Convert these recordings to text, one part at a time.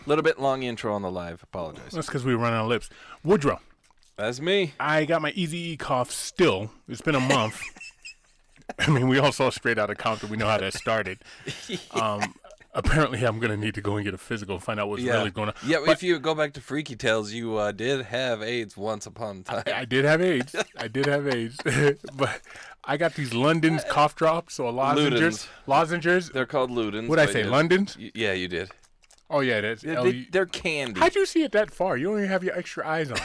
Little bit long intro on the live. Apologize. That's because we were running out of lips. Woodrow. That's me. I got my Easy E cough still. It's been a month. I mean, we all saw Straight Outta Compton. We know how that started. Apparently, I'm going to need to go and get a physical and find out what's really going on. Yeah, But if you go back to Freaky Tales, you did have AIDS once upon a time. I did have AIDS. But I got these London's cough drops or lozenges. Ludens. Lozenges. They're called Ludens. What'd I but say, yeah. London's? Yeah, you did. Oh, yeah. That's They're candy. How'd you see it that far? You don't even have your extra eyes on.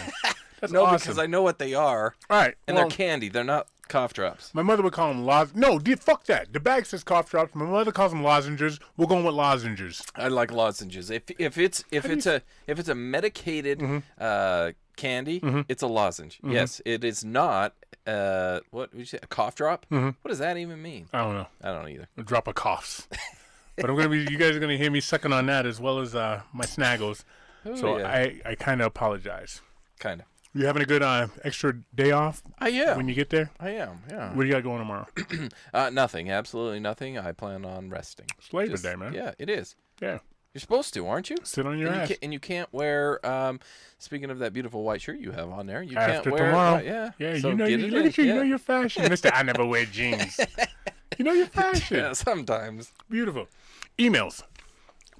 That's No, awesome. because I know what they are. All right. And they're candy. They're not cough drops. My mother would call them lozenges. No, fuck that. The bag says cough drops. My mother calls them lozenges. We're going with lozenges. I like lozenges. If it's a medicated candy, it's a lozenge. Yes, it is not. What did you say? A cough drop? What does that even mean? I don't know. I don't either. A drop of coughs. But you guys are gonna hear me sucking on that as well as my snaggles. So yeah. I kind of apologize. Kind of. You having a good extra day off? I am. When you get there? I am. Yeah. What do you got going tomorrow? Nothing. Absolutely nothing. I plan on resting. It's Labor Day, man. Yeah, it is. Yeah. You're supposed to, aren't you? Sit on your ass. You can't wear. Speaking of that beautiful white shirt you have on there, you After can't wear. tomorrow. Yeah. So you know. Look at you. You know your fashion, Mister. I never wear jeans. You know your fashion. Yeah, sometimes. Beautiful. Emails.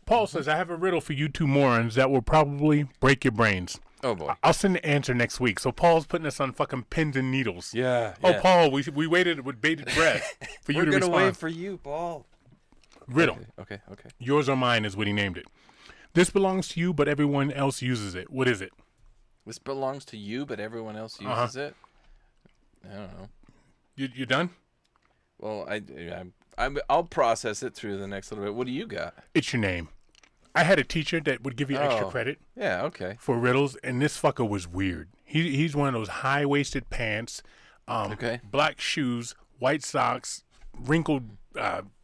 Paul says, I have a riddle for you two morons that will probably break your brains. Oh, boy. I'll send the answer next week. So Paul's putting us on fucking pins and needles. Yeah. Oh, Paul, we waited with bated breath for you to respond. We're going to wait for you, Paul. Riddle. Okay. Yours or mine is what he named it. This belongs to you, but everyone else uses it. What is it? This belongs to you, but everyone else uses it? I don't know. You done? Well, I'll process it through the next little bit. What do you got? It's your name. I had a teacher that would give you extra credit. Yeah, okay. For riddles, and this fucker was weird. He's one of those high-waisted pants, black shoes, white socks, wrinkled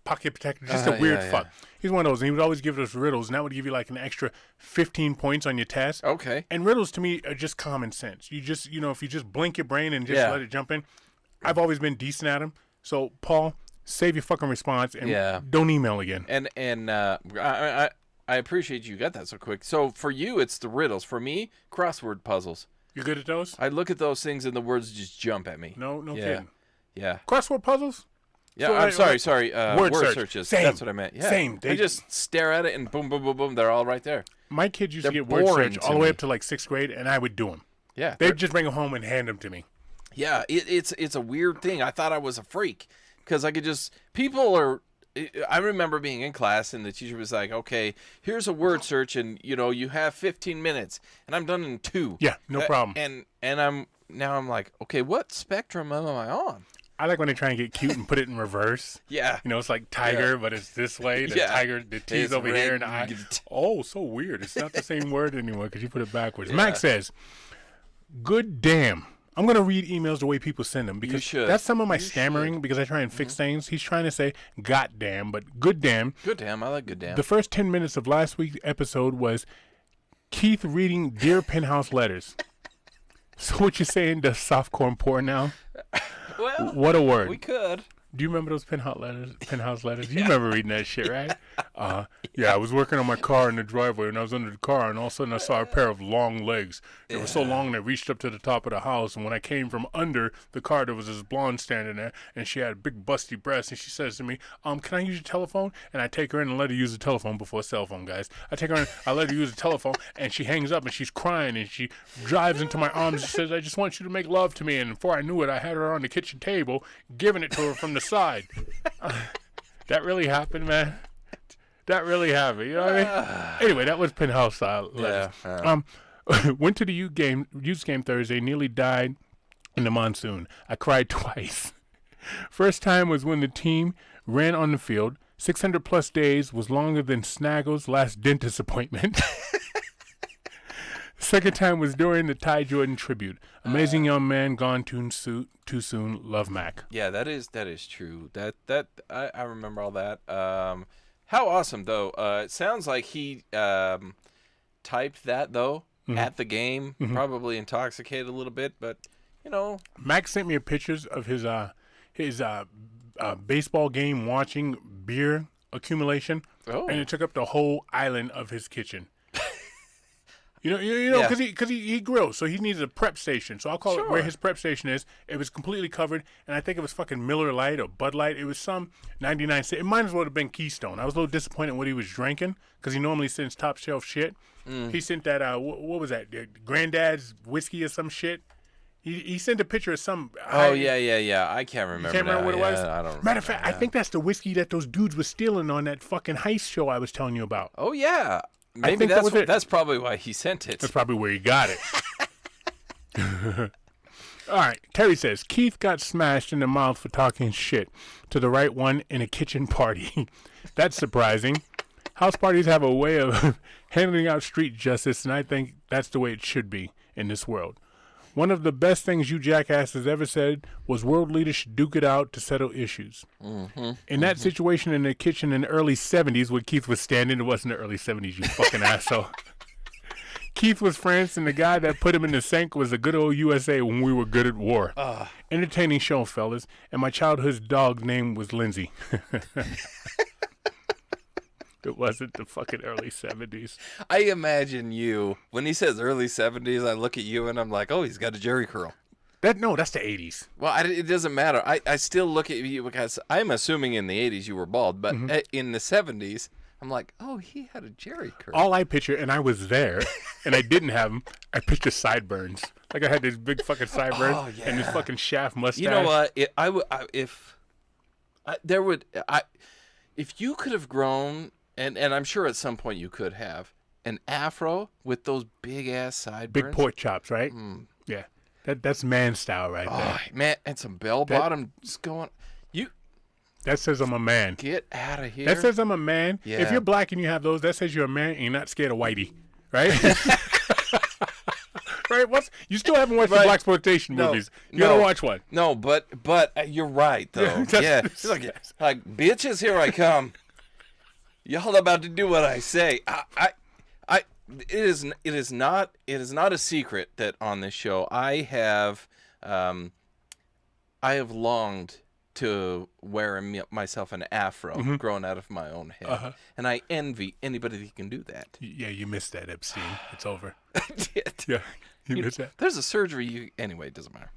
pocket protector, just a weird fuck. He's one of those, and he would always give us riddles, and that would give you like an extra 15 points on your test. Okay. And riddles to me are just common sense. You just, if you just blink your brain and just let it jump in. I've always been decent at them. So, Paul, save your fucking response and don't email again. And I appreciate you got that so quick. So for you, it's the riddles. For me, crossword puzzles. You good at those? I look at those things and the words just jump at me. No kidding. Yeah. Crossword puzzles? Yeah, So, I'm sorry. Word searches. Same. That's what I meant. Yeah. Same. They just stare at it and boom, boom, boom, boom. They're all right there. My kids used to They're get word boring search to all the way me. up to like 6th grade, and I would do them. Yeah. They'd just bring them home and hand them to me. Yeah, it's a weird thing. I thought I was a freak because I could just I remember being in class and the teacher was like, "Okay, here's a word search, and you have 15 minutes, and I'm done in 2." Yeah, no problem. And I'm like, okay, what spectrum am I on? I like when they try and get cute and put it in reverse. Yeah, It's like tiger, but it's this way. The tiger, the T's It's over red. here, and I. Oh, so weird. It's not the same word anymore because you put it backwards. Max says, "Good damn." I'm going to read emails the way people send them because that's some of my stammering because I try and fix things. He's trying to say goddamn, but good damn. Good damn. I like good damn. The first 10 minutes of last week's episode was Keith reading Dear Penthouse letters. So what you're saying, does softcore porn now? Well, what a word. We could. Do you remember those penthouse letters? You remember reading that shit, right? Yeah, I was working on my car in the driveway, and I was under the car, and all of a sudden I saw a pair of long legs. They were so long they reached up to the top of the house, and when I came from under the car, there was this blonde standing there, and she had big busty breasts, and she says to me, can I use your telephone? And I take her in and let her use the telephone before a cell phone, guys. I take her in, I let her use the telephone, and she hangs up, and she's crying, and she drives into my arms and says, I just want you to make love to me, and before I knew it, I had her on the kitchen table, giving it to her from the side. That really happened, man. That really happened. You know what I mean? Anyway, that was Penthouse letters. Went to the youth game Thursday. Nearly died in the monsoon. I cried twice. First time was when the team ran on the field. 600 plus days was longer than Snaggle's last dentist appointment. Second time was during the Ty Jordan tribute. Amazing young man gone too soon. Love, Mac. Yeah, that is true. That I remember all that. How awesome though. It sounds like he typed that though at the game, probably intoxicated a little bit, but Mac sent me pictures of his baseball game watching beer accumulation, and it took up the whole island of his kitchen. You know, Yeah. because he grills, so he needs a prep station. So I'll call it where Sure. his prep station is. It was completely covered, and I think it was fucking Miller Lite or Bud Light. It was some 99 cent. It might as well have been Keystone. I was a little disappointed what he was drinking because he normally sends top shelf shit. He sent that what was that? Granddad's whiskey or some shit. He sent a picture of some. Oh yeah. I can't remember. Can't remember now. what it was. Yeah, I don't remember. Matter of fact, I think that's the whiskey that those dudes were stealing on that fucking heist show I was telling you about. Oh yeah. Maybe think that that's was it. that's probably why he sent it. That's probably where he got it. All right. Terry says, Keith got smashed in the mouth for talking shit to the right one in a kitchen party. That's surprising. House parties have a way of handing out street justice, and I think that's the way it should be in this world. One of the best things you jackasses ever said was world leaders should duke it out to settle issues. In that situation in the kitchen in the early 70s where Keith was standing, it wasn't the early 70s, you fucking asshole. Keith was France, and the guy that put him in the sink was the good old USA when we were good at war. Entertaining show, fellas, and my childhood's dog name was Lindsay. It wasn't the fucking early 70s. I imagine you when he says early 70s. I look at you and I'm like, oh, he's got a Jerry curl. No, that's the 80s. Well, it doesn't matter. I still look at you because I'm assuming in the 80s you were bald, but in the 70s, I'm like, oh, he had a Jerry curl. All I picture, and I was there, and I didn't have them, I picture sideburns. Like I had this big fucking sideburns and this fucking shaft mustache. You know what? If you could have grown, and I'm sure at some point you could have, an afro with those big ass sideburns. Big pork chops, right? Yeah. That's man style right there. Oh, man, and some bell bottoms going. You That says I'm a man. get out of here. That says I'm a man. Yeah. If you're black and you have those, that says you're a man and you're not scared of whitey, right? Right? You still haven't watched the Right. blaxploitation movies. You no. gotta watch one. No, but you're right though. Yeah, it's like bitches, here I come. Y'all about to do what I say. It is not a secret that on this show I have longed to wear myself an afro growing out of my own head, and I envy anybody that can do that. Yeah, you missed that, Epstein. It's over. I did. Yeah, you missed that. There's a surgery. Anyway, it doesn't matter.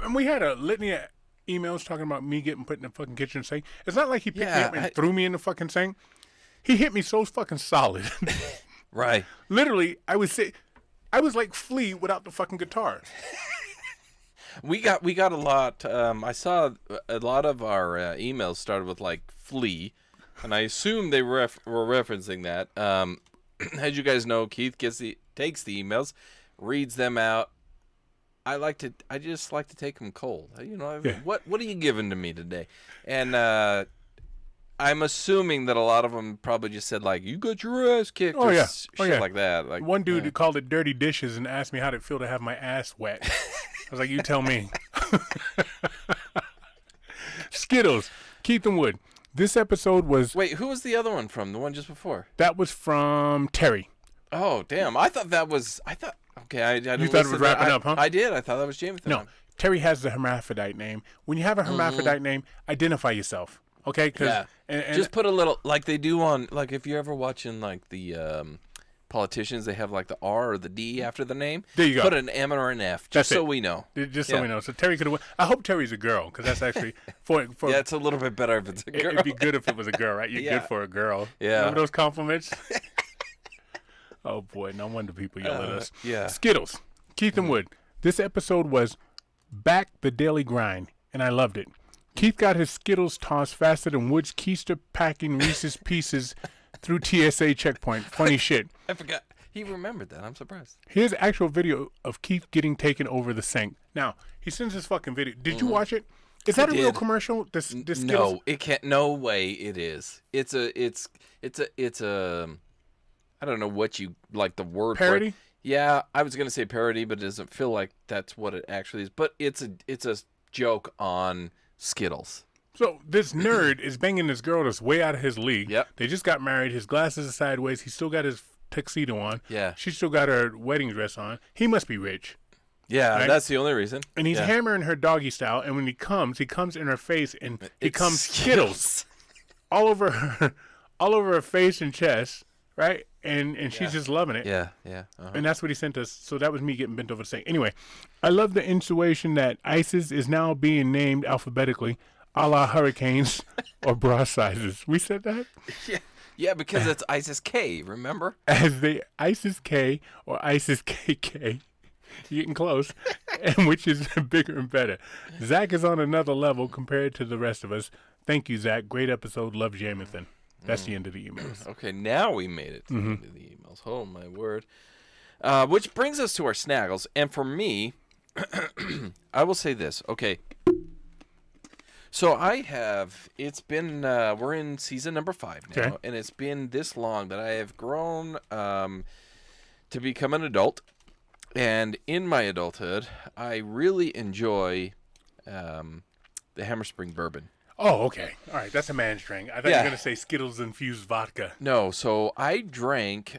And we had a litany of emails talking about me getting put in the fucking kitchen sink. It's not like he picked me Yeah, up and threw me in the fucking sink. He hit me so fucking solid. Right. Literally, I was like Flea without the fucking guitar. We got a lot. I saw a lot of our emails started with like Flea, and I assume they were referencing that. As you guys know, Keith takes the emails, reads them out. I just like to take them cold. You know, Yeah. what are you giving to me today? And I'm assuming that a lot of them probably just said like, "You got your ass kicked," or shit like that. Like One dude called it dirty dishes and asked me how it feel to have my ass wet. I was like, you tell me. Skittles, Keith and Wood. This episode was Wait, who was the other one from? The one just before? that was from Terry. Oh, damn! I thought. Okay, I didn't. You thought it was listen to wrapping that. up, huh? I did. I thought that was Jameson. No, Terry has the hermaphrodite name. When you have a hermaphrodite name, identify yourself. Okay? 'Cause- Yeah. and Just put a little, like they do on, like if you're ever watching like the politicians, they have like the R or the D after the name. There you go. Put an M or an F, That's just so it. we know. Just so Yeah. we know. So Terry could have. I hope Terry's a girl because that's actually for. Yeah, it's a little bit better if it's a girl. It'd be good if it was a girl, right? You're Yeah. good for a girl. Yeah. Remember those compliments? Oh boy, no wonder people yell at us. yeah. Skittles, Keith and Wood. This episode was back the daily grind, and I loved it. Keith got his Skittles tossed faster than Wood's keister packing Reese's Pieces through TSA checkpoint. Funny shit. I forgot. He remembered that. I'm surprised. Here's actual video of Keith getting taken over the sink. Now, he sends this fucking video. Did you watch it? Is that a real did. commercial? This Skittles? No, it can't. No way. It is. It's a. I don't know what you like the word Parody? For it. Yeah, I was gonna say parody, but it doesn't feel like that's what it actually is. But it's a joke on Skittles. So this nerd is banging this girl that's way out of his league. Yep. They just got married. His glasses are sideways. He still got his tuxedo on. Yeah. She still got her wedding dress on. He must be rich. Yeah, Right? that's the only reason. And he's Yeah. hammering her doggy style. And when he comes in her face and he It's comes Skittles all over her face and chest, right? and she's just loving it. Yeah, yeah. Uh-huh. And that's what he sent us. So that was me getting bent over the sink. Anyway, I love the insinuation that ISIS is now being named alphabetically, a la hurricanes or bra sizes. We said that? Yeah, because it's ISIS K, remember? As the ISIS K or ISIS KK. You're getting close. And which is bigger and better. Zach is on another level compared to the rest of us. Thank you, Zach. Great episode. Love Jamison. That's the end of the emails. Okay, now we made it to the end of the emails. Oh, my word. Which brings us to our snaggles. And for me, I will say this. Okay. So it's been, we're in season number 5 now. Okay. And it's been this long that I have grown to become an adult. And in my adulthood, I really enjoy the Hammerspring bourbon. Oh, okay. All right. That's a man's drink. I thought you were going to say Skittles infused vodka. No, so I drank,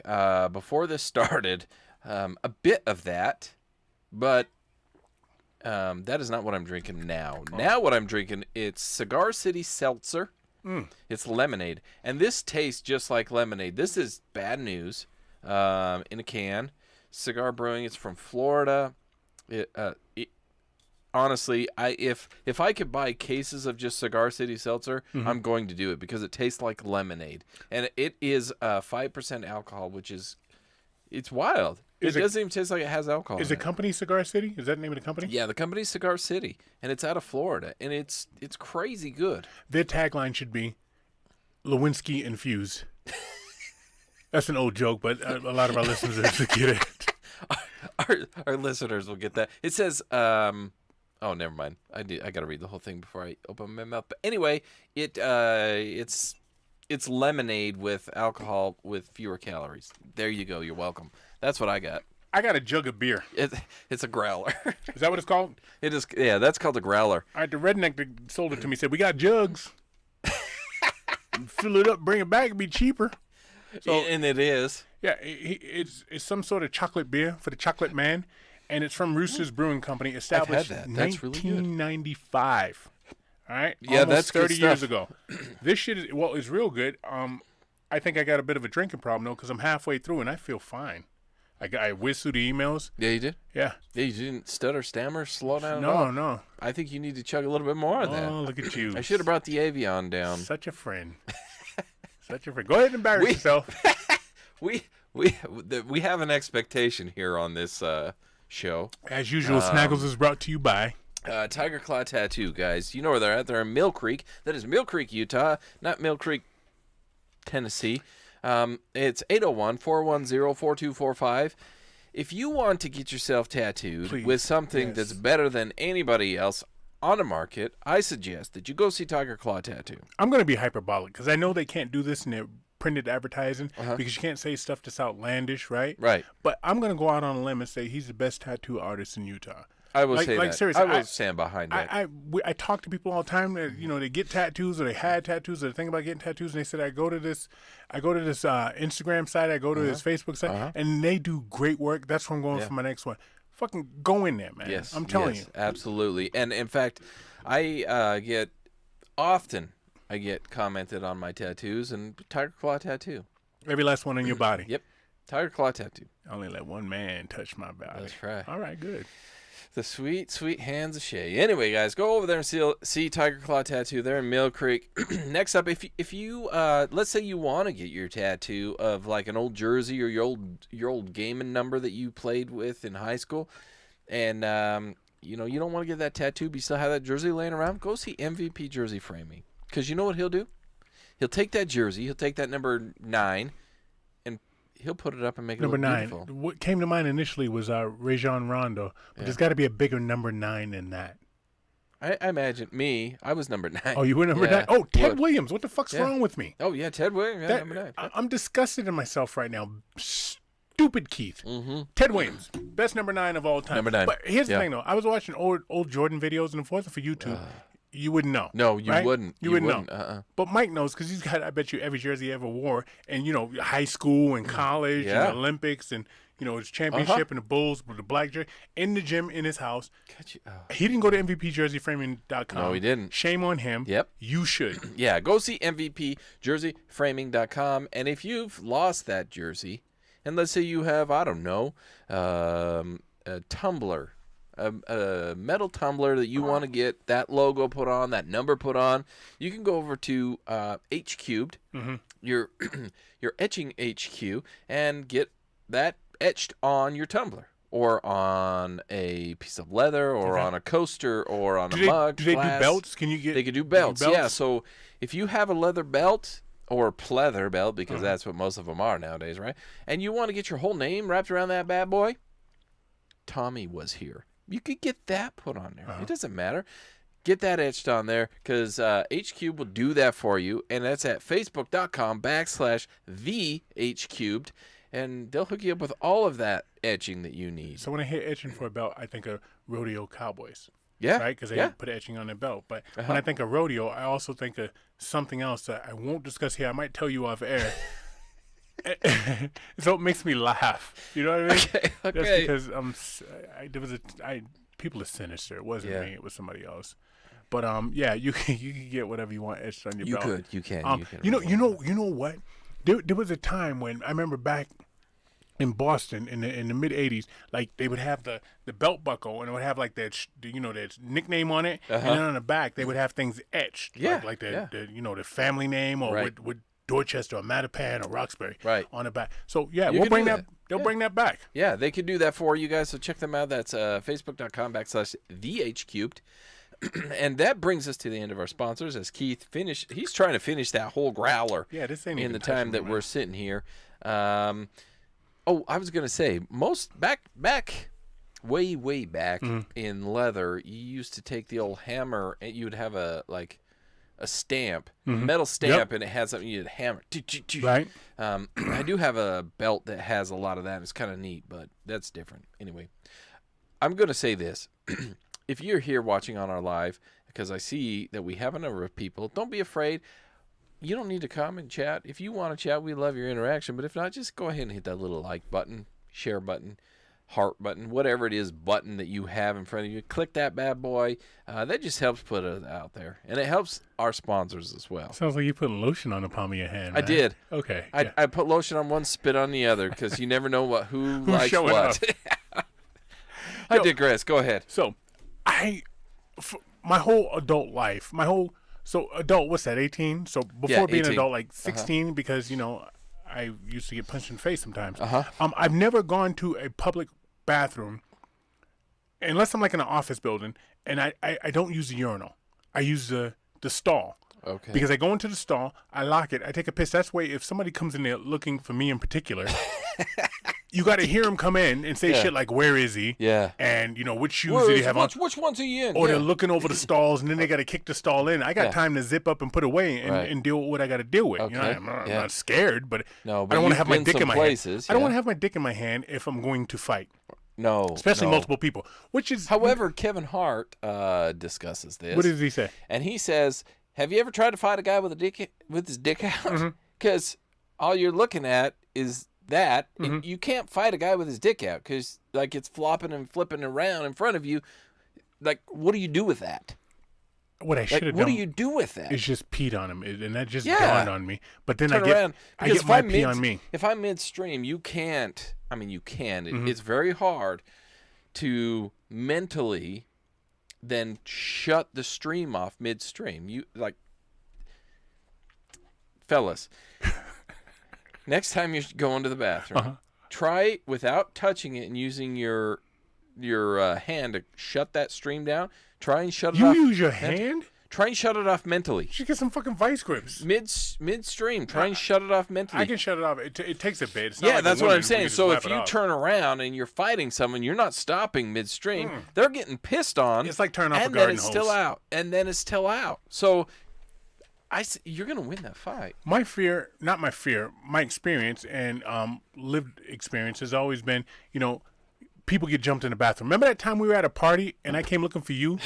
before this started, a bit of that, but that is not what I'm drinking now. Oh. Now what I'm drinking, it's Cigar City Seltzer. It's lemonade. And this tastes just like lemonade. This is Bad News in a can. Cigar Brewing, it's from Florida. Honestly, if I could buy cases of just Cigar City Seltzer, I'm going to do it because it tastes like lemonade, and it is 5% alcohol, which is it's wild. It doesn't even taste like it has alcohol. Is the company Cigar City? Is that the name of the company? Yeah, the company's Cigar City, and it's out of Florida, and it's crazy good. Their tagline should be Lewinsky infused. That's an old joke, but a lot of our listeners get it. Our listeners will get that. It says. Oh, never mind. I got to read the whole thing before I open my mouth. But anyway, it's lemonade with alcohol with fewer calories. There you go. You're welcome. That's what I got. I got a jug of beer. It's a growler. Is that what it's called? It is. Yeah, that's called a growler. All right, the redneck that sold it to me said, we got jugs. Fill it up, bring it back, it'd be cheaper. So, And it is. Yeah, it's some sort of chocolate beer for the chocolate man. And it's from Rooster's Brewing Company, established in 1995. All right? Yeah, almost that's good 30 years stuff. ago. This shit is, well, it's real good. I think I got a bit of a drinking problem, though, because I'm halfway through, and I feel fine. I whizzed through the emails. Yeah, you did? Yeah. Yeah, you didn't stutter, stammer, slow down at all? No. I think you need to chug a little bit more of that. Oh, look at you. I should have brought the Avion down. Such a friend. Such a friend. Go ahead and embarrass yourself. We have an expectation here on this show. As usual, Snaggles is brought to you by Tiger Claw Tattoo, guys. You know where they're at. They're in Mill Creek. That is Mill Creek, Utah, not Mill Creek, Tennessee. It's 801-410-4245. If you want to get yourself tattooed with something that's better than anybody else on the market, I suggest that you go see Tiger Claw Tattoo. I'm going to be hyperbolic because I know they can't do this in their printed advertising because you can't say stuff that's outlandish, right? Right. But I'm going to go out on a limb and say he's the best tattoo artist in Utah. I will say that. Seriously, I will stand behind that. I talk to people all the time that they get tattoos or they had tattoos or they think about getting tattoos, and they said I go to this Instagram site, I go to this Facebook site, and they do great work. That's where I'm going for my next one. Fucking go in there, man. Yes, I'm telling you. Absolutely. And in fact, I get commented on my tattoos and Tiger Claw Tattoo. Every last one on your body. Yep. Tiger Claw Tattoo. I only let one man touch my body. That's right. All right, good. The sweet, sweet hands of Shay. Anyway, guys, go over there and see Tiger Claw Tattoo. They're in Mill Creek. Next up, if you let's say you want to get your tattoo of like an old jersey or your old gaming number that you played with in high school, and you don't want to get that tattoo, but you still have that jersey laying around, go see MVP Jersey Framing. Because you know what he'll do? He'll take that jersey, he'll take that number 9, and he'll put it up and make it number look 9. beautiful. What came to mind initially was Rajon Rondo, but there's got to be a bigger number 9 than that. I imagine I was number 9. Oh, you were number 9? Oh, Ted Williams. What the fuck's wrong with me? Oh, yeah, Ted Williams. Yeah, number 9. I'm disgusted in myself right now. Stupid Keith. Ted Williams, best number 9 of all time. Number 9. But here's the thing, though. I was watching old Jordan videos, and if it wasn't for YouTube, you wouldn't know. No, you right? wouldn't. You wouldn't know. Uh-uh. But Mike knows because he's got, I bet you, every jersey he ever wore. And, high school and college Yeah. and Olympics and, his championship and the Bulls with the black jersey. In the gym, in his house. He didn't go to MVPJerseyFraming.com. No, he didn't. Shame on him. Yep. You should. Yeah, go see MVPJerseyFraming.com. And if you've lost that jersey, and let's say you have, I don't know, a tumbler, a metal tumbler that you want to get that logo put on, that number put on, you can go over to H Cubed, your etching HQ, and get that etched on your tumbler or on a piece of leather or on a coaster or on a mug. Do they glass. do belts? Can you get? They could do belts, yeah. So if you have a leather belt or pleather belt, because that's what most of them are nowadays, right? And you want to get your whole name wrapped around that bad boy, Tommy was here. You could get that put on there. It doesn't matter. Get that etched on there because HCube will do that for you. And that's at facebook.com/the HCubed. And they'll hook you up with all of that etching that you need. So when I hear etching for a belt, I think of rodeo cowboys. Yeah. Right? Because they put etching on their belt. But when I think of rodeo, I also think of something else that I won't discuss here. I might tell you off air. So it makes me laugh. You know what I mean? Okay. That's because people are sinister. It wasn't me. It was somebody else. But you can get whatever you want etched on your belt. You can. You know what? There was a time when I remember back in Boston in the mid '80s, like they would have the belt buckle and it would have like that that nickname on it, and then on the back they would have things etched, like the family name or with Dorchester or Mattapan or Roxbury on the back. So we'll bring that. They'll bring that back. Yeah, they could do that for you guys. So check them out. That's facebook.com/thehcubed. And that brings us to the end of our sponsors. As Keith he's trying to finish that whole growler. Yeah, this ain't in even the time that we're sitting here. I was gonna say way back in leather, you used to take the old hammer and you would have a stamp, a metal stamp, and it had something you'd hammer. Right. I do have a belt that has a lot of that. It's kind of neat, but that's different. Anyway, I'm gonna say this. If you're here watching on our live, because I see that we have a number of people, don't be afraid. You don't need to come and chat. If you want to chat, we love your interaction. But if not, just go ahead and hit that little like button, share button, heart button, whatever it is button that you have in front of you. Click that bad boy. That just helps put it out there. And it helps our sponsors as well. Sounds like you put lotion on the palm of your hand. Man. I did. Okay. I put lotion on one, spit on the other, because you never know who's likes showing what. I digress. Go ahead. So, my whole adult life, adult, what's that, 18? So before being 18. an adult, like 16, because, I used to get punched in the face sometimes. I've never gone to a public bathroom, unless I'm like in an office building, and I don't use the urinal. I use the stall. Okay. Because I go into the stall, I lock it, I take a piss. That's way if somebody comes in there looking for me in particular, you got to hear him come in and say shit like, "Where is he?" Yeah. And which shoes did he have on? Which one's he in? Or they're looking over the stalls and then they got to kick the stall in. I got time to zip up and put away and deal with what I got to deal with. Okay. I'm not scared, but No, I but don't want to you've have my been dick in my places, hand. I don't want to have my dick in my hand if I'm going to fight, No. especially no. multiple people. Which is, However, Kevin Hart discusses this. what does he say? And he says, "Have you ever tried to fight a guy with his dick out? Because all you're looking at is that. And you can't fight a guy with his dick out because it's flopping and flipping around in front of you. Like, what do you do with that? What I should have What done do you do with that? is just peed on him, and that just dawned on me. But then Turn I around. Because get my pee on me. If I'm midstream, you can't. I mean, you can. It's very hard to mentally then shut the stream off midstream. Fellas, next time you go into the bathroom, try without touching it and using your hand to shut that stream down. Try and shut it off. You use your hand? Try and shut it off mentally. You should get some fucking vice grips. Midstream. Try and shut it off mentally. I can shut it off. It takes a bit. It's not like that's a what woman I'm who saying. can just So lap if it you off. turn around and you're fighting someone, you're not stopping midstream. They're getting pissed on. It's like turning off a and garden then it's hose. still out. And then it's still out. So you're going to win that fight. My fear, not my fear, my experience and lived experience has always been, people get jumped in the bathroom. Remember that time we were at a party and I came looking for you?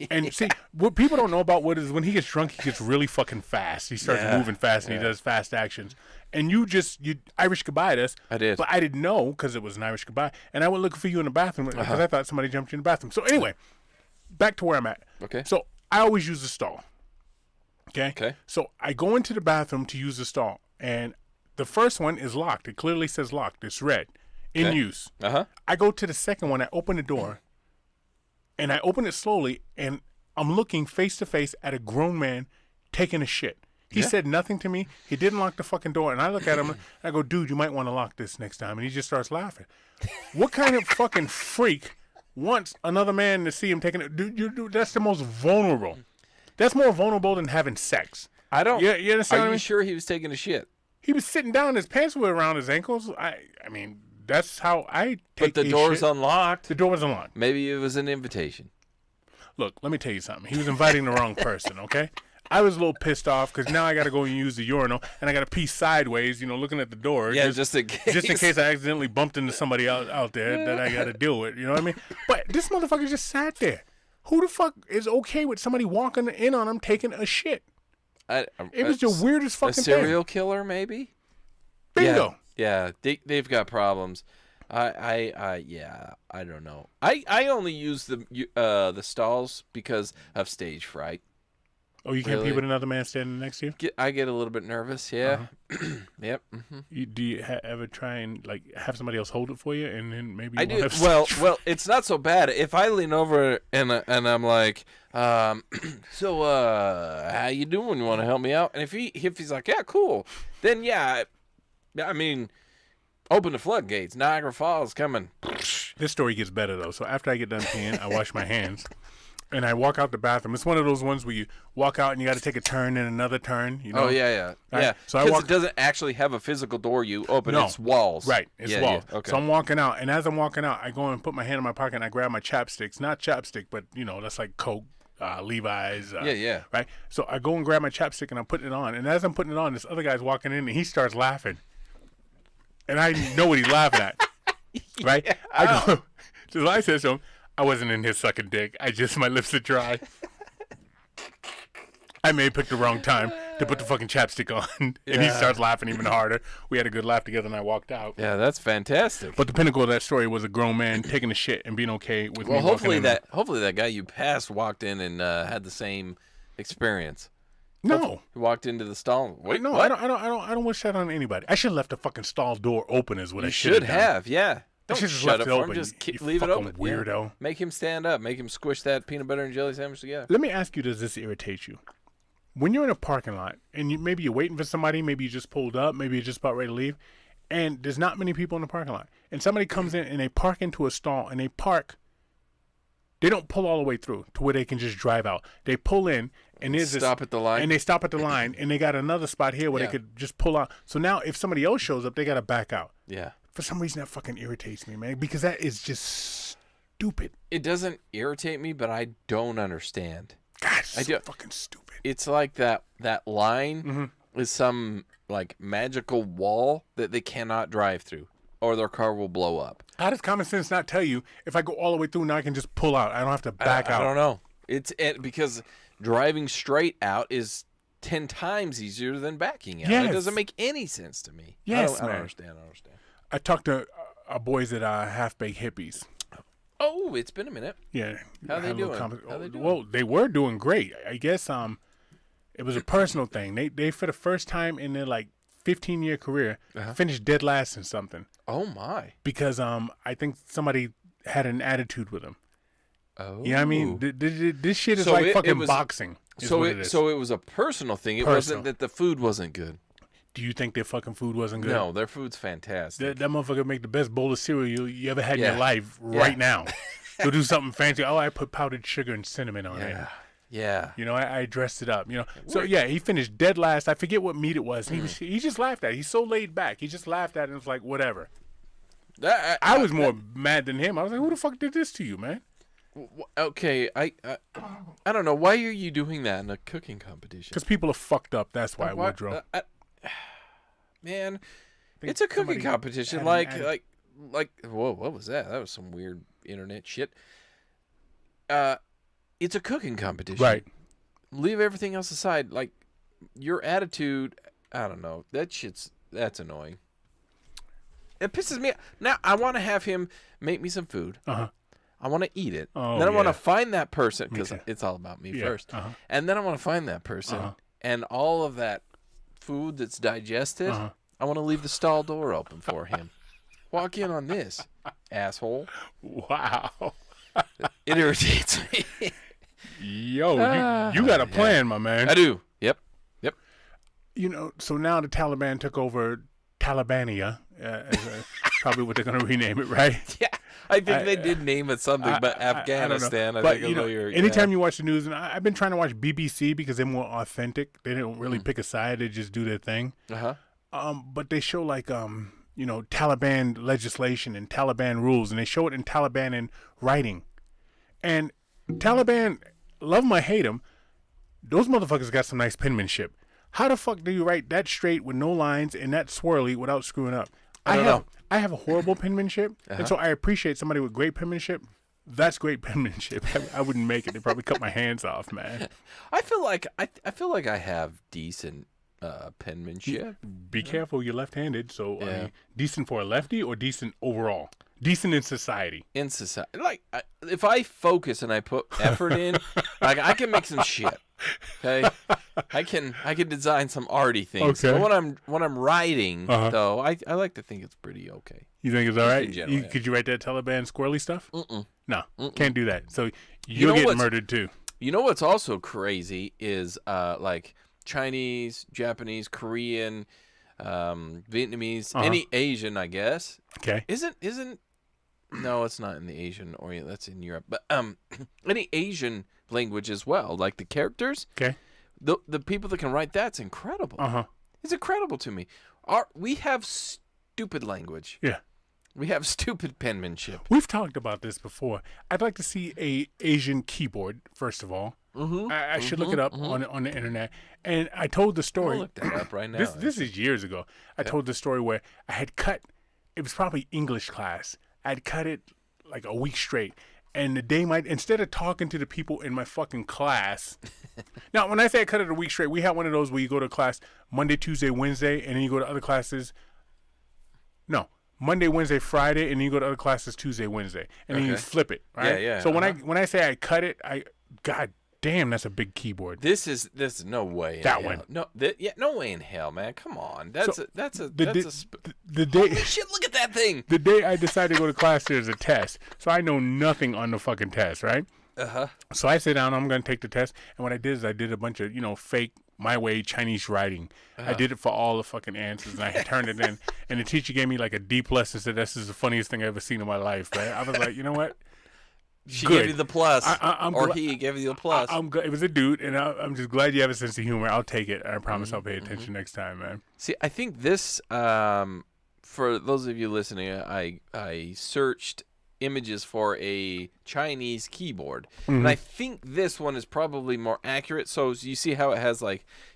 And see, what people don't know about what is when he gets drunk, he gets really fucking fast. He starts moving fast and he does fast actions. And you Irish goodbye us. I did. But I didn't know because it was an Irish goodbye. And I went looking for you in the bathroom because I thought somebody jumped you in the bathroom. So anyway, back to where I'm at. Okay. So I always use the stall. Okay? Okay. So I go into the bathroom to use the stall. And the first one is locked. It clearly says locked. It's red. In use. I go to the second one. I open the door, and I open it slowly, and I'm looking face to face at a grown man taking a shit. He said nothing to me. He didn't lock the fucking door, and I look at him and I go, "Dude, you might want to lock this next time." And he just starts laughing. What kind of fucking freak wants another man to see him taking it? Dude, that's the most vulnerable. That's more vulnerable than having sex. I don't. You understand? Are what I you mean? sure he was taking a shit? He was sitting down. His pants were around his ankles. I mean. That's how I take But the door's shit. unlocked. The door was unlocked. Maybe it was an invitation. Look, let me tell you something. He was inviting the wrong person, okay? I was a little pissed off because now I got to go and use the urinal, and I got to pee sideways, looking at the door. Yeah, just in case. Just in case I accidentally bumped into somebody out there that I got to deal with. You know what I mean? But this motherfucker just sat there. Who the fuck is okay with somebody walking in on him taking a shit? It was the weirdest fucking thing. A serial killer, maybe? Bingo. Yeah, they've got problems. I don't know. I only use the stalls because of stage fright. Oh, you can't pee with another man standing next to you? I get a little bit nervous. Yeah. Yep. Do you ever try and have somebody else hold it for you, and then maybe I you do. won't have Well, it's not so bad if I lean over and I'm like, so how you doing? You want to help me out? And if he's like, yeah, cool, then yeah. I mean, open the floodgates. Niagara Falls coming. This story gets better, though. So after I get done peeing, I wash my hands, and I walk out the bathroom. It's one of those ones where you walk out and you got to take a turn and another turn. Oh, yeah. Right? Yeah, So because it doesn't actually have a physical door you open. No. It's walls. Right, it's Yeah, walls. yeah, okay. So I'm walking out, and as I'm walking out, I go and put my hand in my pocket, and I grab my chapsticks. Not chapstick, but, that's like Coke, Levi's. Yeah. Right? So I go and grab my chapstick, and I'm putting it on. And as I'm putting it on, this other guy's walking in, and he starts laughing. And I know what he's laughing at, right? Yeah. I go, so I said to him, I wasn't in his sucking dick. My lips are dry. I may have picked the wrong time to put the fucking chapstick on. And he starts laughing even harder. We had a good laugh together, and I walked out. Yeah, that's fantastic. But the pinnacle of that story was a grown man taking a shit and being okay with me. Well, hopefully walking in. that guy you passed walked in and had the same experience. No. He walked into the stall. Wait, No, what? I don't wish that on anybody. I should have left the fucking stall door open is what I You should should have. have, yeah. Don't should just shut left it it for open, him. Just you leave it fucking open. weirdo. Yeah. Make him stand up. Make him squish that peanut butter and jelly sandwich together. Let me ask you, does this irritate you? When you're in a parking lot and maybe you're waiting for somebody, maybe you just pulled up, maybe you're just about ready to leave, and there's not many people in the parking lot, and somebody comes in and they park into a stall and they don't pull all the way through to where they can just drive out. They pull in and there's Stop at the line. and they stop at the line and they got another spot here where Yeah. they could just pull out. So now if somebody else shows up, they got to back out. Yeah. For some reason, that fucking irritates me, man, because that is just stupid. It doesn't irritate me, but I don't understand. God, it's I so do- fucking stupid. It's like that line Mm-hmm. is some like magical wall that they cannot drive through, or their car will blow up. How does common sense not tell you if I go all the way through now I can just pull out? I don't have to back out. I don't know. Because driving straight out is 10 times easier than backing out. Yes. It doesn't make any sense to me. Yes, I don't man. understand. I talked to our boys at Half Baked Hippies. Oh, it's been a minute. Yeah. How I they had a little doing? How they doing? Well, they were doing great. I guess it was a personal thing. They for the first time in their 15-year career finished dead last in something Oh my. because I think somebody had an attitude with them. Oh. You know what I mean? This shit is So like it fucking was- boxing. is So what it is. so it was a personal thing. It Personal. wasn't that the food wasn't good. Do you think their fucking food wasn't good? No, their food's fantastic. That motherfucker make the best bowl of cereal you ever had in Yeah. your life right now. Go do something fancy. Oh, I put powdered sugar and cinnamon on it. Yeah. Yeah. You know, I dressed it up. You know, so yeah, he finished dead last. I forget what meat it was. He just laughed at it. He's so laid back. He just laughed at it and was like, whatever. I was more mad than him. I was like, who the fuck did this to you, man? Okay, I don't know. Why are you doing that in a cooking competition? Because people are fucked up. That's why, Why- Woodrow. man, Think it's a cooking somebody competition. had Like an like, whoa, what was that? That was some weird internet shit. It's a cooking competition. Right. Leave everything else aside. Like, your attitude, I don't know. That's annoying. It pisses me off. Now, I want to have him make me some food. Uh-huh. I want to eat it. Oh, then I want yeah. to find that person, Me because too. it's all about me Yeah, first. uh-huh. And then I want to find that person. Uh-huh. And all of that food that's digested, Uh-huh. I want to leave the stall door open for him. Walk in on this, asshole. Wow. It irritates me. Yo, you got a plan, my man. I do. Yep. You know, so now the Taliban took over Talibania, probably what they're going to rename it, right? Yeah. I think they did name it something, but Afghanistan, I but think. you know, anytime you watch the news, and I've been trying to watch BBC because they're more authentic. They don't really pick a side; they just do their thing. Uh-huh. But they show like you know, Taliban legislation and Taliban rules, and they show it in Taliban in writing. And Taliban, love them or hate them, those motherfuckers got some nice penmanship. How the fuck do you write that straight with no lines and that swirly without screwing up? I don't know. I have a horrible penmanship, and so I appreciate somebody with great penmanship. That's great penmanship. I wouldn't make it. They'd probably cut my hands off, man. I feel like I have decent penmanship. Be careful, you're left-handed, so Yeah. decent for a lefty or decent overall? Decent in society. In society, like if I focus and I put effort in, like I can make some shit. Okay, I can design some arty things. Okay. But when I'm writing, Uh-huh. though, I like to think it's pretty okay. You think it's all right? in general, yeah. Could you write that Taliban squirrely stuff? Mm-mm. No, can't do that. So you'll know get what's- murdered too. You know what's also crazy is like Chinese, Japanese, Korean, Vietnamese, any Asian, I guess. Okay. Isn't no, it's not in the Asian Orient. That's in Europe. But any Asian language as well, like the characters. Okay. The people that can write that's incredible. Uh-huh. It's incredible to me. We have stupid language. Yeah. We have stupid penmanship. We've talked about this before. I'd like to see a Asian keyboard, first of all. Mm-hmm. I should look it up on the internet. And I told the I'll story. look that up right now. This is years ago. I told the story where I had cut, it was probably English class. I'd cut it like a week straight. And the day instead of talking to the people in my fucking class. Now, when I say I cut it a week straight, we had one of those where you go to class Monday, Tuesday, Wednesday, and then you go to other classes. No, Monday, Wednesday, Friday, and then you go to other classes Tuesday, Wednesday. And then you Okay. flip it, right? Yeah, yeah, So when I say I cut it, God damn, that's a big keyboard. This is no way in That hell. one. No, no way in hell, man. Come on. That's So, the day shit. Look at that thing. the day I decided to go to class, there's a test. So I know nothing on the fucking test, right? Uh-huh. So I sit down, I'm going to take the test. And what I did is I did a bunch of, fake my way Chinese writing. I did it for all the fucking answers, and I turned it in. And the teacher gave me like a D plus and said, this is the funniest thing I've ever seen in my life, right? I was like, you know what? She Good. gave you the plus, I'm or gla- he gave you the plus. I'm glad it was a dude, and I'm just glad you have a sense of humor. I'll take it. I promise I'll pay attention next time, man. See, I think this, for those of you listening, I searched images for a Chinese keyboard, and I think this one is probably more accurate. So you see how it has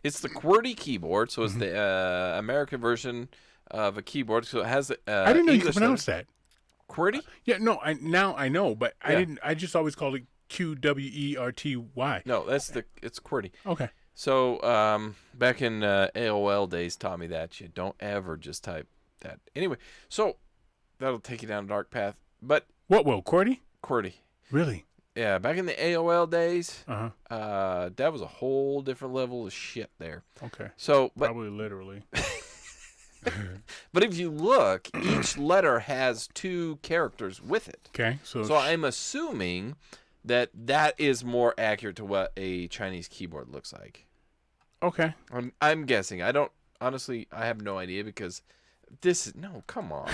it's the QWERTY keyboard, so it's the American version of a keyboard. So it has I didn't know you could English pronounce that. QWERTY. Yeah, no, now I know, but I Yeah. didn't. I just always called it QWERTY. No, it's QWERTY. Okay. So back in AOL days, taught me that you don't ever just type that. Anyway, so that'll take you down a dark path. But What will QWERTY? QWERTY, Really? yeah, back in the AOL days, Uh-huh. that was a whole different level of shit there. Okay. So, but Probably literally. but if you look, each letter has two characters with it. Okay. So I'm assuming that is more accurate to what a Chinese keyboard looks like. Okay. I'm guessing. I don't honestly. I have no idea because this is no. Come on.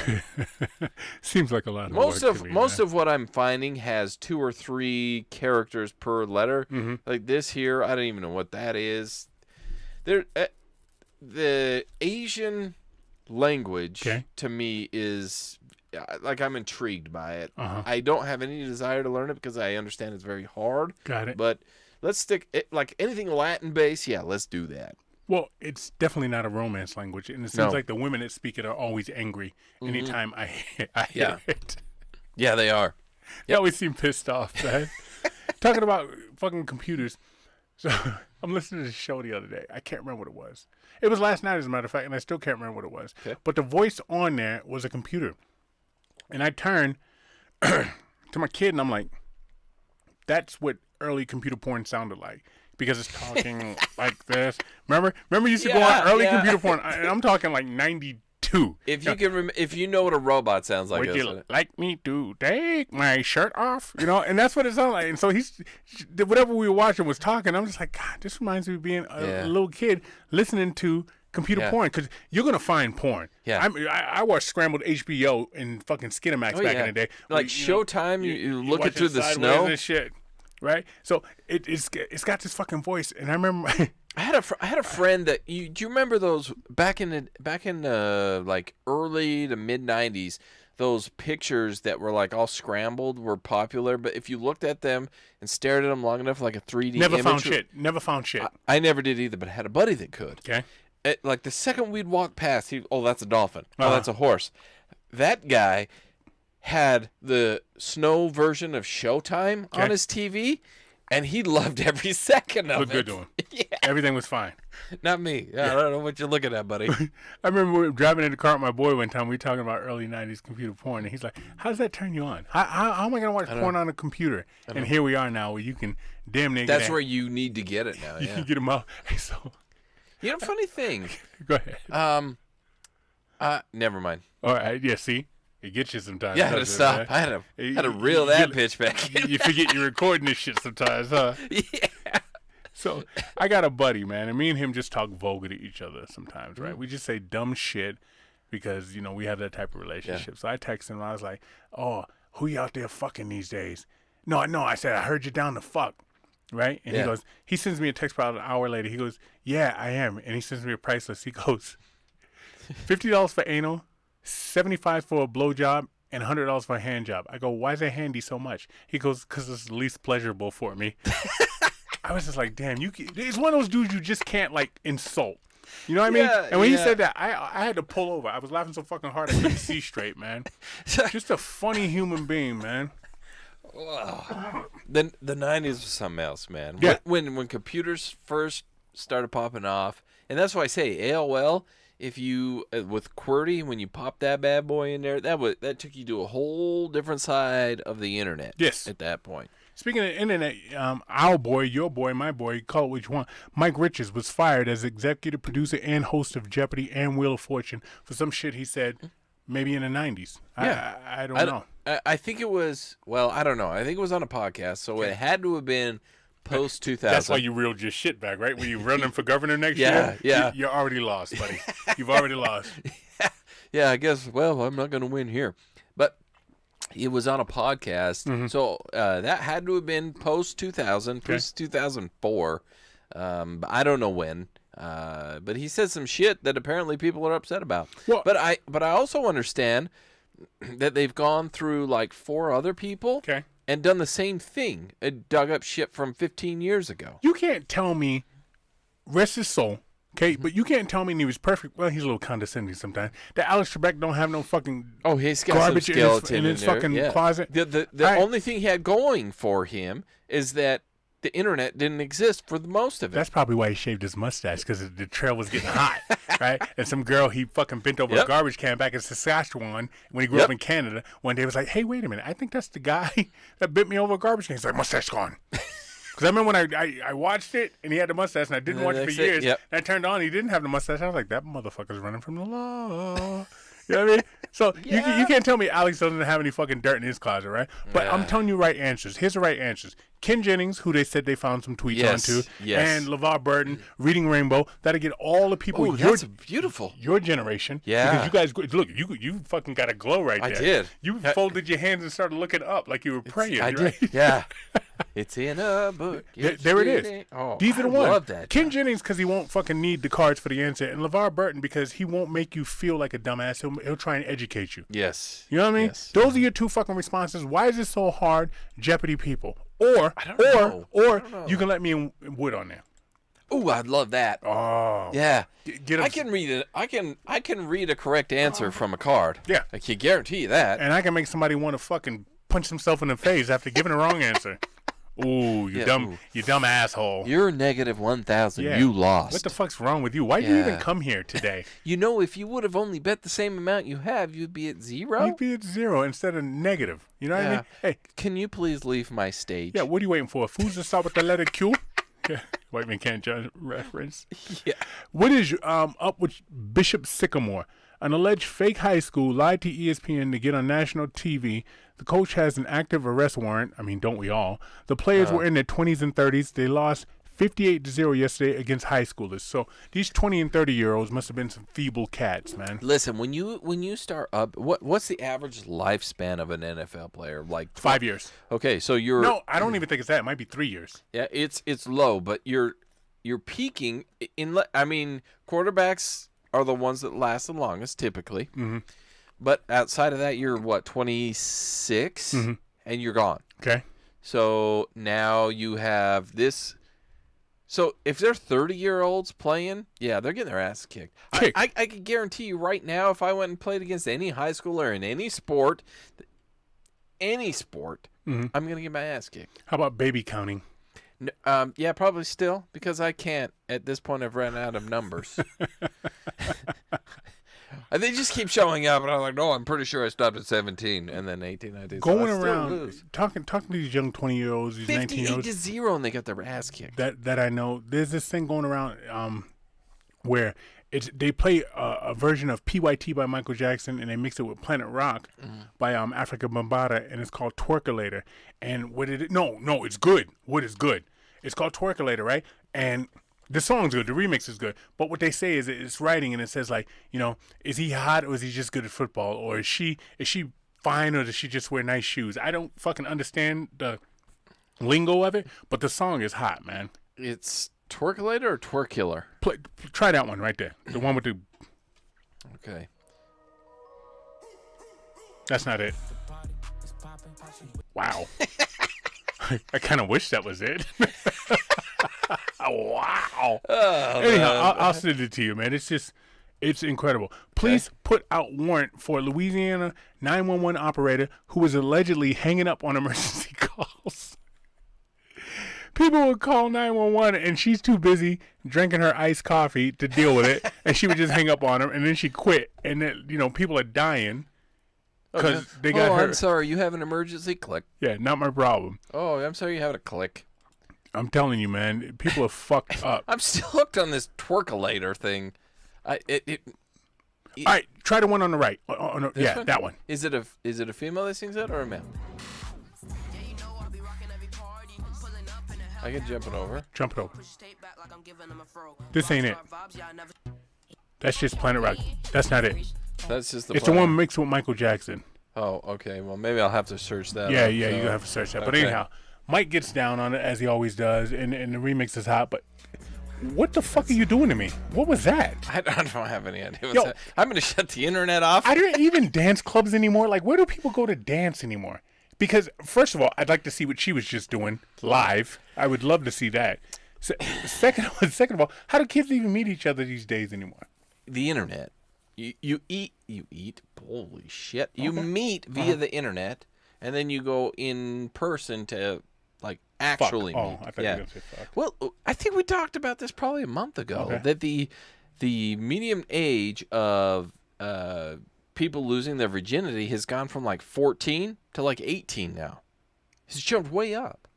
Seems like a lot of Most work of to me, most man. of what I'm finding has 2 or 3 characters per letter. Mhm. Like this here, I don't even know what that is. There, the Asian language Okay. to me is I'm intrigued by it. Uh-huh. I don't have any desire to learn it because I understand it's very hard. Got it. But let's stick it like anything Latin based. Yeah, let's do that. Well, it's definitely not a romance language, and it seems No. like the women that speak it are always angry anytime I hear Yeah. it. Yeah, they are. They always seem pissed off, man. Talking about fucking computers. So I'm listening to this show the other day. I can't remember what it was. It was last night, as a matter of fact, and I still can't remember what it was. Okay. But the voice on there was a computer. And I turned to my kid, and I'm like, that's what early computer porn sounded like. Because it's talking like this. Remember you used to go on early computer porn. I'm talking like 92. If you can, if you know what a robot sounds like, Would you like me to take my shirt off? You know, and that's what it sounded like. And so whatever we were watching was talking. I'm just like, God, this reminds me of being a little kid listening to computer porn, because you're gonna find porn. Yeah. I watched scrambled HBO and fucking Skinamax back in the day. Like Showtime, you look it watching through the Sideways snow. and shit, right? So it's got this fucking voice, and I remember. I had a friend that do you remember those back in like early to mid 90s, those pictures that were like all scrambled were popular, but if you looked at them and stared at them long enough, like a 3D Never image, found shit. I never did either, but I had a buddy that could. Okay. Like the second we'd walk past, that's a dolphin. Oh, that's a horse. That guy had the snow version of Showtime on his TV, and he loved every second of Looked it. good to him. Yeah, Everything was fine. not me. I don't know what you're looking at, buddy. I remember we were driving in the car with my boy one time. We were talking about early 90s computer porn. And he's like, how does that turn you on? How am I going to watch porn on a computer? And here we are now where you can damn near That's where you need to get it now. you Yeah. can get them out. So, You know, funny thing. go ahead. Never mind. All right. Yeah, see? It gets you sometimes. Yeah, I had to doesn't it, stop. man? I had to reel that pitch back in. You forget you're recording this shit sometimes, huh? Yeah. So I got a buddy, man, and me and him just talk vulgar to each other sometimes, right? Mm-hmm. We just say dumb shit because, we have that type of relationship. So I texted him. I was like, oh, who you out there fucking these days? No, I said, I heard you down to fuck, right? And he sends me a text about an hour later. He goes, yeah, I am. And he sends me a price list. He goes, $50 for anal, $75 for a blowjob, and $100 for a hand job. I go, why is that handy so much? He goes, because it's the least pleasurable for me. I was just like, damn, it's one of those dudes you just can't, like, insult. You know what I mean? Yeah, And when he said that, I had to pull over. I was laughing so fucking hard I couldn't see straight, man. Just a funny human being, man. The 90s was something else, man. Yeah. When computers first started popping off, and that's why I say AOL. If you with QWERTY, when you pop that bad boy in there, that took you to a whole different side of the internet. Yes. At that point. Speaking of the internet, our boy, your boy, my boy, call it what you want, Mike Richards was fired as executive producer and host of Jeopardy and Wheel of Fortune for some shit he said maybe in the 90s. Yeah. I don't know. I think it was, I don't know. I think it was on a podcast, so it had to have been post 2000. That's why you reeled your shit back, right? When you running for governor next Yeah, year? yeah. You're already lost, buddy. You've already lost. Yeah, I guess, I'm not going to win here. But it was on a podcast, so that had to have been post 2000, post 2004. But I don't know when. But he said some shit that apparently people are upset about. Well- but I also understand that they've gone through like 4 other people Okay. and done the same thing, dug up shit from 15 years ago. You can't tell me, rest his soul, okay, but you can't tell me he was perfect. Well, he's a little condescending sometimes. That Alex Trebek don't have no fucking Oh, he's got garbage some in his, skeleton in his there. fucking Yeah. closet. The I- only thing he had going for him is that the internet didn't exist for the most of it. That's probably why he shaved his mustache, because the trail was getting hot, right? And some girl he fucking bent over a Yep. garbage can back in Saskatchewan when he grew Yep. up in Canada. One day was like, hey, wait a minute, I think that's the guy that bent me over a garbage can. He's like, mustache gone. Because I remember when I watched it and he had the mustache and I didn't And watch the it for next day- years. yep. And I turned on, he didn't have the mustache. I was like, that motherfucker's running from the law. You know what I mean? So you can't tell me Alex doesn't have any fucking dirt in his closet, right? But I'm telling you right answers. Here's the right answers. Ken Jennings, who they said they found some tweets Yes, on too, yes. and LeVar Burton, Reading Rainbow. That'll get all the people Oh, that's beautiful. your generation. Yeah. Because you guys look, you fucking got a glow right I there. did. You folded your hands and started looking up like you were praying. I right? did. Yeah. It's in a book. There it is. Oh, These are the I ones. love that. Ken Jennings, because he won't fucking need the cards for the answer, and LeVar Burton, because he won't make you feel like a dumbass. He'll try and educate you. Yes. You know what I mean? Yes. Those are your 2 fucking responses. Why is it so hard, Jeopardy people? Or I don't know. or you can let me in Wood on there. Ooh, I'd love that. Oh. Yeah. Get I up. can read it. I can read a correct answer from a card. Yeah. I can guarantee you that. And I can make somebody want to fucking punch himself in the face after giving a wrong answer. Ooh, you Yeah, dumb, ooh. you dumb asshole. You're negative 1,000. Yeah. You lost. What the fuck's wrong with you? Why did you even Yeah. come here today? You know, if you would have only bet the same amount you have, you'd be at 0. You'd be at 0 instead of negative. You know what I mean? Hey, Can you please leave my stage? yeah, what are you waiting for? Fools to start with the letter Q? Yeah, White man can't judge reference. Yeah. What is up with Bishop Sycamore? An alleged fake high school lied to ESPN to get on national TV. The coach has an active arrest warrant. I mean, don't we all? The players were in their 20s and 30s. They lost 58-0 yesterday against high schoolers. So these 20 and 30-year-olds must have been some feeble cats, man. Listen, when you start up, what's the average lifespan of an NFL player? Like 5 years. Okay, so you're No, I don't even think it's that. It might be 3 years. yeah, it's low, but you're peaking I mean, quarterbacks are the ones that last the longest typically. Mm-hmm. But outside of that, you're what, 26 Mm-hmm. and you're gone. Okay. So now you have this. So if they're 30-year-olds playing, yeah, they're getting their ass kicked. Kicked. I can guarantee you right now, if I went and played against any high schooler in any sport, Mm-hmm. I'm going to get my ass kicked. How about baby counting? Yeah, probably still, because I can't. At this point, I've run out of numbers. And they just keep showing up, and I'm like, no, I'm pretty sure I stopped at 17, and then 18, I did. Going so I still around lose. talking to these young 20-year-olds, these 19-year-olds 58-0, and they got their ass kicked. that I know. There's this thing going around where they play a version of PYT by Michael Jackson, and they mix it with Planet Rock by Africa Bambaataa, and it's called Twerkulator. And no, it's good. What is good? It's called Twerkulator, right? And the song's good. The remix is good. But what they say is it's writing, and it says, like, you know, is he hot or is he just good at football? Or is she fine or does she just wear nice shoes? I don't fucking understand the lingo of it, but the song is hot, man. It's Twerkulator or Twerkiller? Try that one right there. The one with the... Okay. That's not it. Wow. I kind of wish that was it. Wow. Anyhow, I'll send it to you, man. It's incredible. Police put out warrant for Louisiana 911 operator who was allegedly hanging up on emergency calls. People would call 911 and she's too busy drinking her iced coffee to deal with it, and she would just hang up on them, and then she quit, and then, you know, people are dying because they got her. I'm sorry, you have an emergency? Click. Yeah, not my problem. Oh, I'm sorry, you have a click. I'm telling you, man, people are fucked up. I'm still hooked on this Twerkulator thing. All right, try the one on the right. Yeah, one? that one. Is it a female that sings that or a male? I can jump it over. Jump it over. This ain't it. That's just Planet Rock. That's not it. That's just It's the one mixed with Michael Jackson. Oh, okay. Well, maybe I'll have to search that. Yeah, up, you're so- gonna have to search that. But okay. anyhow, Mike gets down on it as he always does, and the remix is hot. But what the fuck are you doing to me? What was that? I don't have any idea. What's Yo. that. I'm gonna shut the internet off. Are there even dance clubs anymore? Like, where do people go to dance anymore? Because first of all, I'd like to see what she was just doing live. I would love to see that. Second of all, how do kids even meet each other these days anymore? The internet. You eat. Holy shit! You meet via the internet, and then you go in person to like actually Fuck. meet. Oh, I thought you were gonna say fuck. Well, I think we talked about this probably a month ago. Okay. That the median age of people losing their virginity has gone from like 14 to like 18 now. It's jumped way up.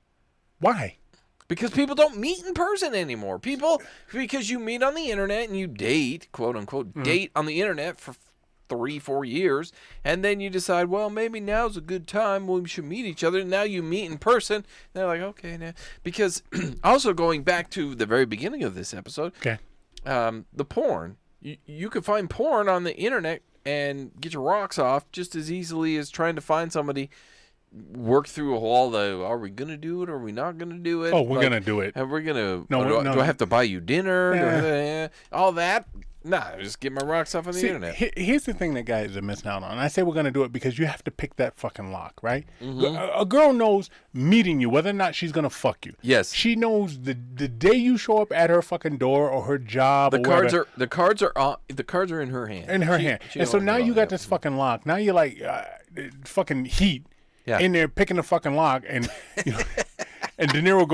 Why? Because people don't meet in person anymore. Because you meet on the internet and you date, quote unquote, date on the internet for 3-4 years, and then you decide, well, maybe now's a good time. We should meet each other. And now you meet in person. And they're like, okay, now. Because also going back to the very beginning of this episode, Okay. the porn. You can find porn on the internet and get your rocks off just as easily as trying to find somebody. Work through all the, are we going to do it? Or are we not going to do it? Oh, we're gonna do it. And we're going to, No, do I have to buy you dinner? Yeah. All that. Nah, just get my rocks off on the See, internet. Here's the thing that guys are missing out on. And I say we're going to do it because you have to pick that fucking lock, right? Mm-hmm. A girl knows meeting you, whether or not she's going to fuck you. Yes. She knows the day you show up at her fucking door or her job. The cards are in her hand. in her hand. And so now you got this fucking lock. Now you're like fucking heat in there picking the fucking lock, and you know, and De Niro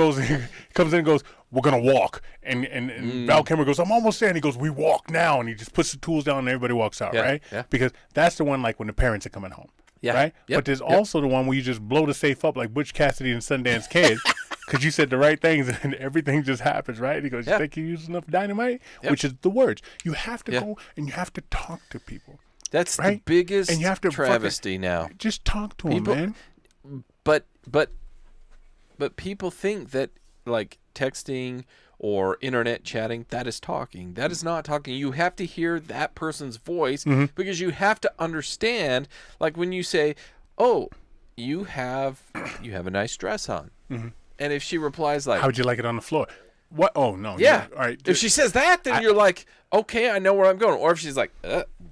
comes in and goes, "We're gonna walk," and Val Kilmer goes, "I'm almost there," and he goes, "We walk now," and he just puts the tools down and everybody walks out, right? Yeah. Because that's the one like when the parents are coming home. Yeah. Right? Yep. But there's also the one where you just blow the safe up like Butch Cassidy and Sundance Kid because you said the right things and everything just happens, right? And he goes, "You think you used enough dynamite?" Which is the words. You have to go and you have to talk to people. That's right? the biggest and you have to travesty now. Just talk to them, man. But people think that like texting or internet chatting, that is talking. That is not talking. You have to hear that person's voice because you have to understand, like when you say, "Oh, you have a nice dress on," and if she replies like, "How would you like it on the floor?" What? Oh no. Yeah. All right. If she says that, then you're like, "Okay, I know where I'm going." Or if she's like,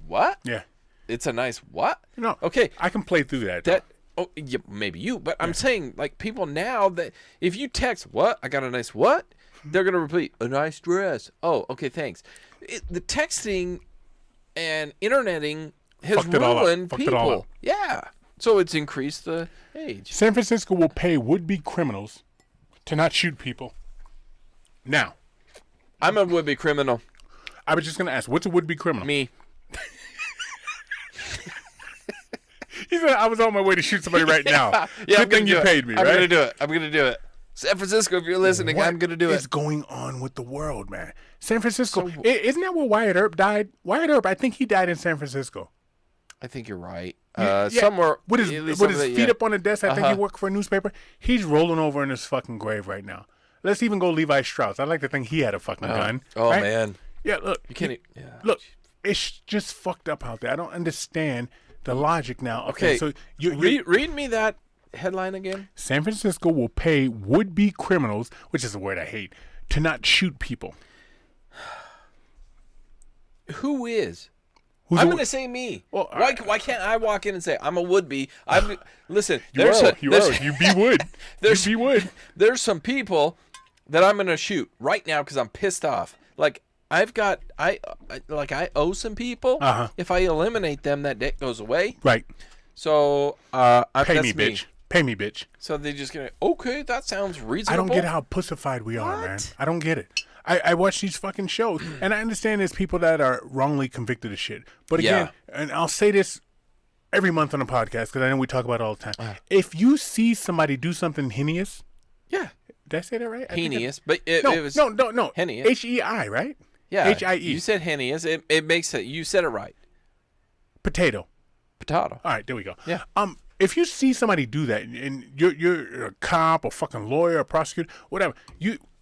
"What?" Yeah. It's a nice what? No. Okay. I can play through that. That. Oh, yeah, maybe you, but I'm saying like people now that if you text what I got a nice what, they're gonna repeat a nice dress. Oh, okay, thanks. The texting and interneting has ruined people. Yeah, so it's increased the age. San Francisco will pay would-be criminals to not shoot people. Now, I'm a would-be criminal. I was just gonna ask, what's a would-be criminal? Me. He said I was on my way to shoot somebody right now. Good thing you paid me, right? I'm gonna do it. San Francisco, if you're listening, I'm gonna do it. What is going on with the world, man? San Francisco, isn't that where Wyatt Earp died? Wyatt Earp, I think he died in San Francisco. I think you're right. Yeah, Somewhere with his feet up on the desk. I think he worked for a newspaper. He's rolling over in his fucking grave right now. Let's even go Levi Strauss. I like to think he had a fucking gun. Oh right? man. Yeah, look. You can't. Look, it's just fucked up out there. I don't understand the logic now. Okay, so read me that headline again. San Francisco will pay would-be criminals, which is a word I hate, to not shoot people. Who is? I'm going to say me. Well, why can't I walk in and say I'm a would-be? Listen. You be would. You be would. There's some people that I'm going to shoot right now because I'm pissed off. Like I owe some people. If I eliminate them, that debt goes away. Right. So pay me, bitch. Pay me, bitch. So they're just gonna that sounds reasonable. I don't get how pussified we are, man. I don't get it. I watch these fucking shows, and I understand there's people that are wrongly convicted of shit. But again, and I'll say this every month on the podcast because I know we talk about it all the time. If you see somebody do something heinous, did I say that right? Heinous, but it was no. Heinous. HEI, right? Yeah, HIE. You said heinous. It makes it. You said it right. Potato. All right, there we go. Yeah. If you see somebody do that, and you're a cop, a fucking lawyer, a prosecutor, whatever,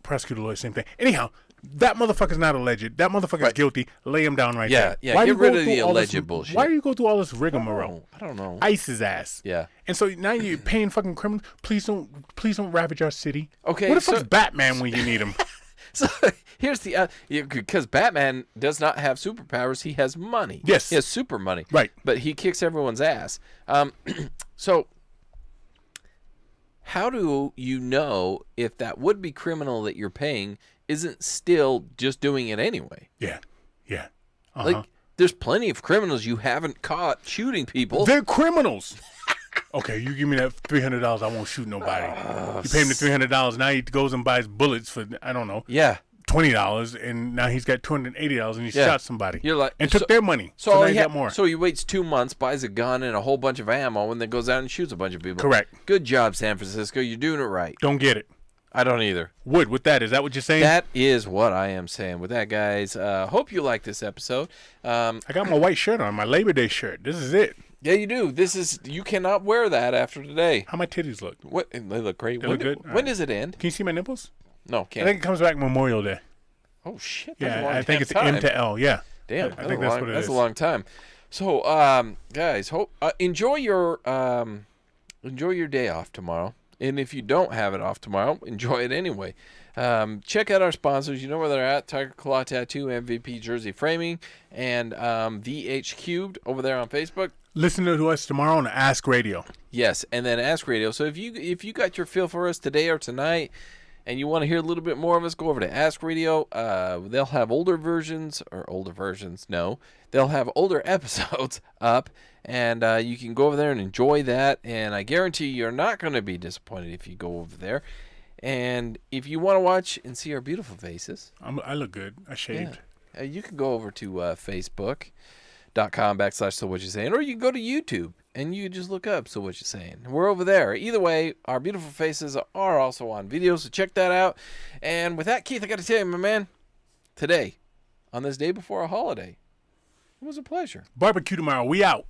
prosecutor, lawyer, same thing. Anyhow, that motherfucker's not alleged. That motherfucker's guilty. Lay him down right there. Yeah. Get rid of the alleged bullshit. Why do you go through all this rigmarole? I don't know. Ice his ass. Yeah. And so now you're paying fucking criminals. Please don't ravage our city. Okay. What the fuck's Batman when you need him? So here's the because Batman does not have superpowers. He has money. Yes. He has super money. Right. But he kicks everyone's ass. So how do you know if that would-be criminal that you're paying isn't still just doing it anyway? Yeah. Like there's plenty of criminals you haven't caught shooting people. They're criminals. Okay, you give me that $300, I won't shoot nobody. You pay him the $300, now he goes and buys bullets for, I don't know, $20, and now he's got $280 and he shot somebody. You're like, and took their money. So now he got more. So he waits 2 months, buys a gun and a whole bunch of ammo, and then goes out and shoots a bunch of people. Correct. Good job, San Francisco. You're doing it right. Don't get it. I don't either. With that, is that what you're saying? That is what I am saying. With that, guys, hope you like this episode. I got my white shirt on, my Labor Day shirt. This is it. Yeah, you do. You cannot wear that after today. How my titties look? What? They look great. They look good? When does it end? Can you see my nipples? No, can't. I think it comes back Memorial Day. Oh, shit. Yeah, I think it's M to L. Yeah. Damn, I think that's what it is. That's a long time. So, guys, enjoy your day off tomorrow. And if you don't have it off tomorrow, enjoy it anyway. Check out our sponsors. You know where they're at. Tiger Claw Tattoo, MVP Jersey Framing, and VH Cubed over there on Facebook. Listen to us tomorrow on Ask Radio. Yes, and then Ask Radio. So if you got your feel for us today or tonight, and you want to hear a little bit more of us, go over to Ask Radio. They'll have older versions. No, they'll have older episodes up, and you can go over there and enjoy that. And I guarantee you're not going to be disappointed if you go over there. And if you want to watch and see our beautiful faces, I look good. I shaved. yeah, you can go over to Facebook.com/So What You Saying, or you can go to YouTube and you just look up So What You Saying. We're over there. Either way, our beautiful faces are also on video, so check that out. And with that, Keith, I got to tell you, my man, today, on this day before a holiday, it was a pleasure. Barbecue tomorrow. We out.